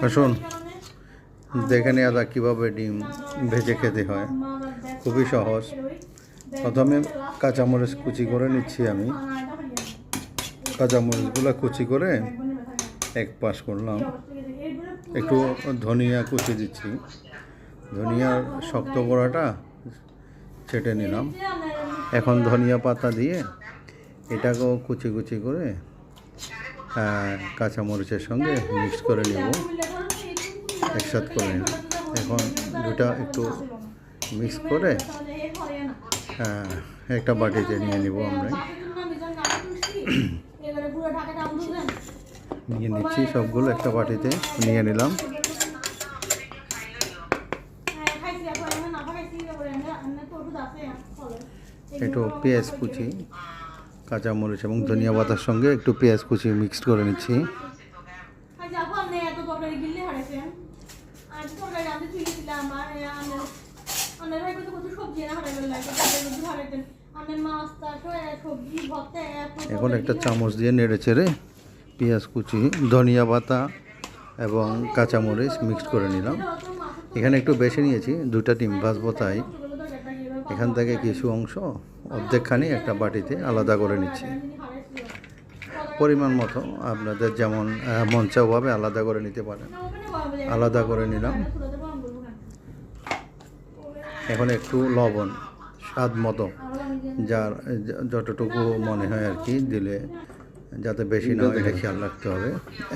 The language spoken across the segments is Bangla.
আসুন দেখে নেওয়া যাক কীভাবে ডিম ভেজে খেতে হয়। খুবই সহজ। প্রথমে কাঁচামরিচ কুচি করে নিচ্ছি আমি। কাঁচামরিচগুলো কুচি করে এক পাশ করলাম। একটু ধনিয়া কুচি দিচ্ছি। ধনিয়ার শক্ত গোড়াটা ছেটে নিলাম। এখন ধনিয়া পাতা দিয়ে এটাকেও কুচি কুচি করে কাঁচামরিচের সঙ্গে মিক্স করে নেব, একসাথে করে নেব। এখন দুটা একটু মিক্স করে একটা বাটিতে নিয়ে নিব। আমরা নিয়ে নিচ্ছি সবগুলো একটা বাটিতে নিয়ে নিলাম। একটু পেঁয়াজ কুচি, কাঁচামরিচ এবং ধনিয়া পাতার সঙ্গে একটু পেঁয়াজ কুচি মিক্সড করে নিচ্ছি। এখন একটা চামচ দিয়ে নেড়ে চেড়ে পেঁয়াজ কুচি, ধনিয়া পাতা এবং কাঁচামরিচ মিক্সড করে নিলাম। এখানে একটু বেশি নিয়েছি, দুটা ডিম ভাজবো, তাই এখান থেকে কিছু অংশ অর্ধেকখানি একটা বাটিতে আলাদা করে নিচ্ছি। পরিমাণ মতো আপনাদের যেমন মন চায় ওভাবে আলাদা করে নিতে পারেন। আলাদা করে নিলাম। এখন একটু লবণ স্বাদ মতো, যার যতটুকু মনে হয় আর কি দিলে, যাতে বেশি না হয় এটা খেয়াল রাখতে হবে।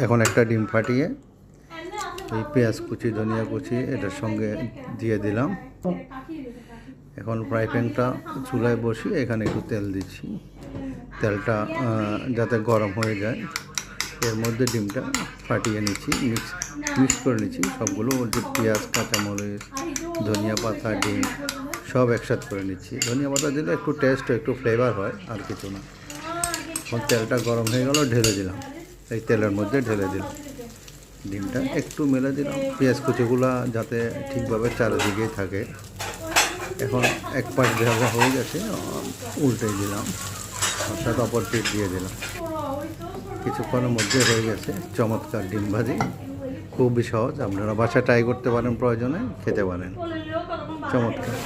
এখন একটা ডিম ফাটিয়ে এই পেঁয়াজ কুচি, ধনিয়া কুচি এটার সঙ্গে দিয়ে দিলাম। এখন ফ্রাই প্যানটা চুলায় বসিয়ে এখানে একটু তেল দিচ্ছি। তেলটা যাতে গরম হয়ে যায়, এর মধ্যে ডিমটা ফাটিয়ে নিচ্ছি, মিক্স করে নিচ্ছি সবগুলো। যে পেঁয়াজ, কাঁচামরিচ, ধনিয়া পাতা, ডিম সব একসাথে করে নিচ্ছি। ধনিয়া পাতা দিলে একটু টেস্ট, একটু ফ্লেভার হয়, আর কিছু না। এখন তেলটা গরম হয়ে গেল, ঢেলে দিলাম। এই তেলের মধ্যে ঢেলে দিলাম ডিমটা, একটু মেলে দিলাম, পেঁয়াজ কুচিগুলো যাতে ঠিকভাবে চারিদিকেই থাকে। এখন এক পাশ ভাজা হয়ে গেছে, উল্টে দিলাম, অর্থাৎ অপর পিঠ দিয়ে দিলাম। কিছুক্ষণের মধ্যে হয়ে গেছে চমৎকার ডিম ভাজি। খুবই সহজ, আপনারা বাসায় ট্রাই করতে পারেন, প্রয়োজনে খেতে পারেন। চমৎকার।